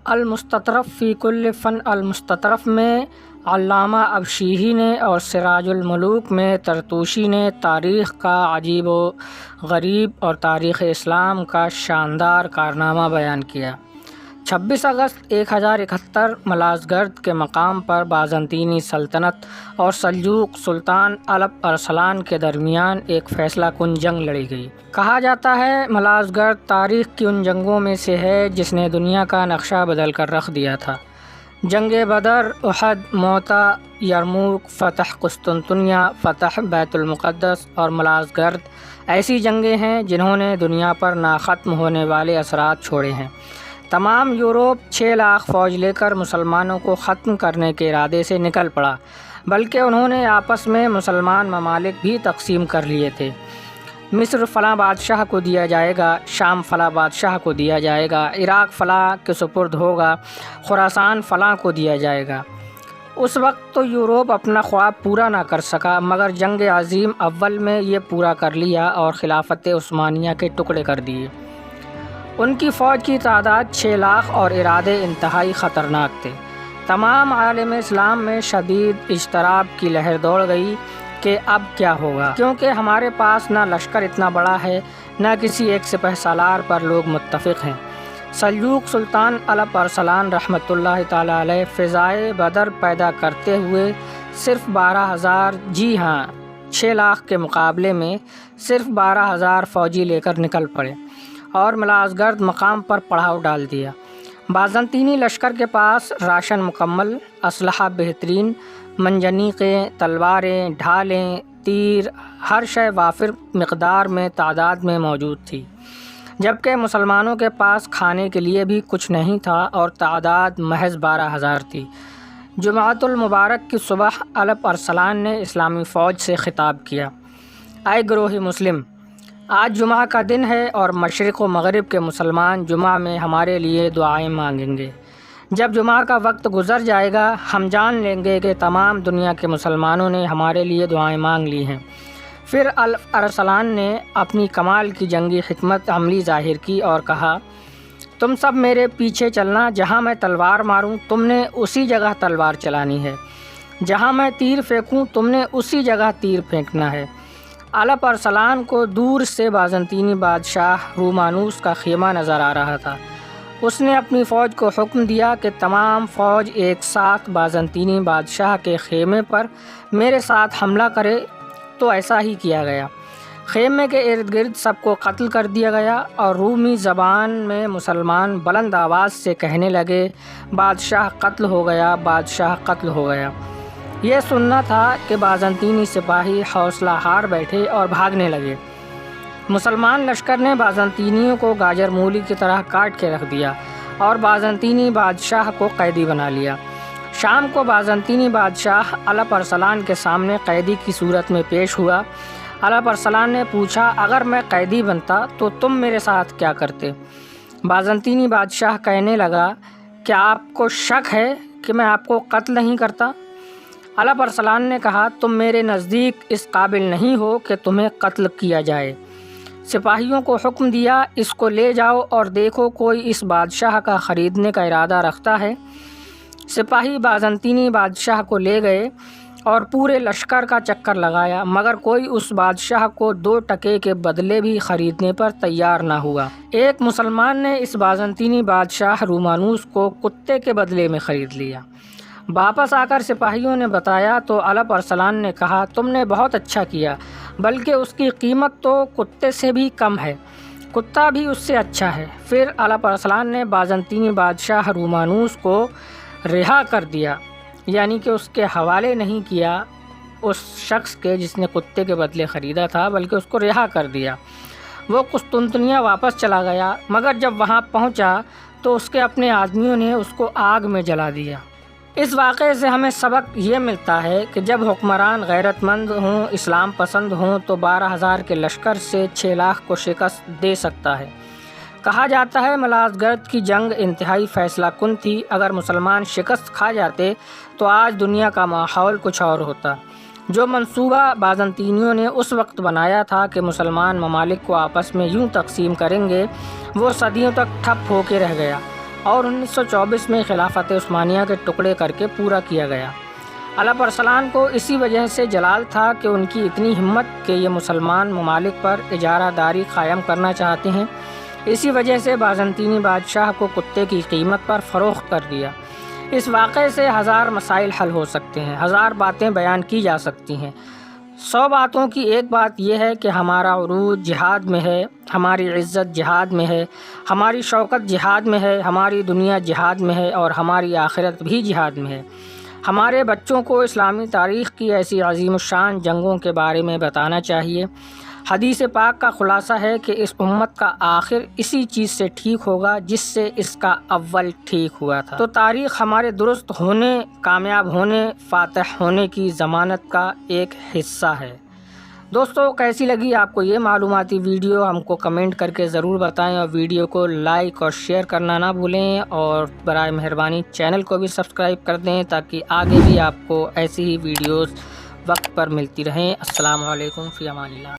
المستطرف فی کل فن المستطرف میں علامہ ابشیری نے اور سراج الملوک میں طرطوشی نے تاریخ کا عجیب و غریب اور تاریخ اسلام کا شاندار کارنامہ بیان کیا۔ 26 اگست 1071 ملازگرد کے مقام پر بازنطینی سلطنت اور سلجوق سلطان الپ ارسلان کے درمیان ایک فیصلہ کن جنگ لڑی گئی۔ کہا جاتا ہے ملازگرد تاریخ کی ان جنگوں میں سے ہے جس نے دنیا کا نقشہ بدل کر رکھ دیا تھا۔ جنگ بدر، احد، موتا، یرموک، فتح قسطنطنیہ، فتح بیت المقدس اور ملازگرد ایسی جنگیں ہیں جنہوں نے دنیا پر ناختم ہونے والے اثرات چھوڑے ہیں۔ تمام یورپ 6 لاکھ فوج لے کر مسلمانوں کو ختم کرنے کے ارادے سے نکل پڑا، بلکہ انہوں نے آپس میں مسلمان ممالک بھی تقسیم کر لیے تھے۔ مصر فلاں بادشاہ کو دیا جائے گا، شام فلاں بادشاہ کو دیا جائے گا، عراق فلاں کے سپرد ہوگا، خراسان فلاں کو دیا جائے گا۔ اس وقت تو یورپ اپنا خواب پورا نہ کر سکا، مگر جنگ عظیم اول میں یہ پورا کر لیا اور خلافت عثمانیہ کے ٹکڑے کر دیے۔ ان کی فوج کی تعداد 6 لاکھ اور ارادے انتہائی خطرناک تھے۔ تمام عالم اسلام میں شدید اضطراب کی لہر دوڑ گئی کہ اب کیا ہوگا، کیونکہ ہمارے پاس نہ لشکر اتنا بڑا ہے، نہ کسی ایک سپہ سالار پر لوگ متفق ہیں۔ سلجوق سلطان الپ ارسلان رحمۃ اللہ تعالی علیہ فضائے بدر پیدا کرتے ہوئے صرف 12,000 جی ہاں 6 لاکھ کے مقابلے میں صرف 12,000 فوجی لے کر نکل پڑے اور ملازگرد مقام پر پڑاؤ ڈال دیا۔ بازنطینی لشکر کے پاس راشن مکمل، اسلحہ بہترین، منجنیقیں، تلواریں، ڈھالیں، تیر، ہر شے وافر مقدار میں تعداد میں موجود تھی، جبکہ مسلمانوں کے پاس کھانے کے لیے بھی کچھ نہیں تھا اور تعداد محض 12,000 تھی۔ جمعۃ المبارک کی صبح الپ ارسلان نے اسلامی فوج سے خطاب کیا: اے گروہ مسلم، آج جمعہ کا دن ہے اور مشرق و مغرب کے مسلمان جمعہ میں ہمارے لیے دعائیں مانگیں گے۔ جب جمعہ کا وقت گزر جائے گا ہم جان لیں گے کہ تمام دنیا کے مسلمانوں نے ہمارے لیے دعائیں مانگ لی ہیں۔ پھر الپ ارسلان نے اپنی کمال کی جنگی حکمت عملی ظاہر کی اور کہا: تم سب میرے پیچھے چلنا، جہاں میں تلوار ماروں تم نے اسی جگہ تلوار چلانی ہے، جہاں میں تیر پھینکوں تم نے اسی جگہ تیر پھینکنا ہے۔ الپ ارسلان کو دور سے بازنطینی بادشاہ رومانوس کا خیمہ نظر آ رہا تھا۔ اس نے اپنی فوج کو حکم دیا کہ تمام فوج ایک ساتھ بازنطینی بادشاہ کے خیمے پر میرے ساتھ حملہ کرے، تو ایسا ہی کیا گیا۔ خیمے کے ارد گرد سب کو قتل کر دیا گیا اور رومی زبان میں مسلمان بلند آواز سے کہنے لگے: بادشاہ قتل ہو گیا، بادشاہ قتل ہو گیا۔ یہ سننا تھا کہ بازنطینی سپاہی حوصلہ ہار بیٹھے اور بھاگنے لگے۔ مسلمان لشکر نے بازنطینیوں کو گاجر مولی کی طرح کاٹ کے رکھ دیا اور بازنطینی بادشاہ کو قیدی بنا لیا۔ شام کو بازنطینی بادشاہ الپ ارسلان کے سامنے قیدی کی صورت میں پیش ہوا۔ الپ ارسلان نے پوچھا: اگر میں قیدی بنتا تو تم میرے ساتھ کیا کرتے؟ بازنطینی بادشاہ کہنے لگا: کیا آپ کو شک ہے کہ میں آپ کو قتل نہیں کرتا؟ الپ ارسلان نے کہا: تم میرے نزدیک اس قابل نہیں ہو کہ تمہیں قتل کیا جائے۔ سپاہیوں کو حکم دیا: اس کو لے جاؤ اور دیکھو کوئی اس بادشاہ کا خریدنے کا ارادہ رکھتا ہے۔ سپاہی بازنطینی بادشاہ کو لے گئے اور پورے لشکر کا چکر لگایا، مگر کوئی اس بادشاہ کو 2 ٹکے کے بدلے بھی خریدنے پر تیار نہ ہوا۔ ایک مسلمان نے اس بازنطینی بادشاہ رومانوس کو کتے کے بدلے میں خرید لیا۔ واپس آ کر سپاہیوں نے بتایا تو الپ ارسلان نے کہا: تم نے بہت اچھا کیا، بلکہ اس کی قیمت تو کتے سے بھی کم ہے، کتا بھی اس سے اچھا ہے۔ پھر الپ ارسلان نے بازنطینی بادشاہ رومانوس کو رہا کر دیا، یعنی کہ اس کے حوالے نہیں کیا اس شخص کے جس نے کتے کے بدلے خریدا تھا، بلکہ اس کو رہا کر دیا۔ وہ قسطنطنیہ واپس چلا گیا، مگر جب وہاں پہنچا تو اس کے اپنے آدمیوں نے اس کو آگ میں جلا دیا۔ اس واقعے سے ہمیں سبق یہ ملتا ہے کہ جب حکمران غیرت مند ہوں، اسلام پسند ہوں، تو 12,000 کے لشکر سے 6 لاکھ کو شکست دے سکتا ہے۔ کہا جاتا ہے ملازگرد کی جنگ انتہائی فیصلہ کن تھی۔ اگر مسلمان شکست کھا جاتے تو آج دنیا کا ماحول کچھ اور ہوتا۔ جو منصوبہ بازنطینیوں نے اس وقت بنایا تھا کہ مسلمان ممالک کو آپس میں یوں تقسیم کریں گے، وہ صدیوں تک ٹھپ ہو کے رہ گیا اور 1924 میں خلافت عثمانیہ کے ٹکڑے کر کے پورا کیا گیا۔ علپ ارسلان کو اسی وجہ سے جلال تھا کہ ان کی اتنی ہمت کہ یہ مسلمان ممالک پر اجارہ داری قائم کرنا چاہتے ہیں۔ اسی وجہ سے بازنطینی بادشاہ کو کتے کی قیمت پر فروخت کر دیا۔ اس واقعے سے ہزار مسائل حل ہو سکتے ہیں، ہزار باتیں بیان کی جا سکتی ہیں۔ 100 باتوں کی ایک بات یہ ہے کہ ہمارا عروج جہاد میں ہے، ہماری عزت جہاد میں ہے، ہماری شوکت جہاد میں ہے، ہماری دنیا جہاد میں ہے اور ہماری آخرت بھی جہاد میں ہے۔ ہمارے بچوں کو اسلامی تاریخ کی ایسی عظیم الشان جنگوں کے بارے میں بتانا چاہیے۔ حدیث پاک کا خلاصہ ہے کہ اس امت کا آخر اسی چیز سے ٹھیک ہوگا جس سے اس کا اول ٹھیک ہوا تھا۔ تو تاریخ ہمارے درست ہونے، کامیاب ہونے، فاتح ہونے کی ضمانت کا ایک حصہ ہے۔ دوستو، کیسی لگی آپ کو یہ معلوماتی ویڈیو؟ ہم کو کمنٹ کر کے ضرور بتائیں اور ویڈیو کو لائک اور شیئر کرنا نہ بھولیں، اور برائے مہربانی چینل کو بھی سبسکرائب کر دیں تاکہ آگے بھی آپ کو ایسی ہی ویڈیوز وقت پر ملتی رہیں۔ السلام علیکم، فی امان اللہ۔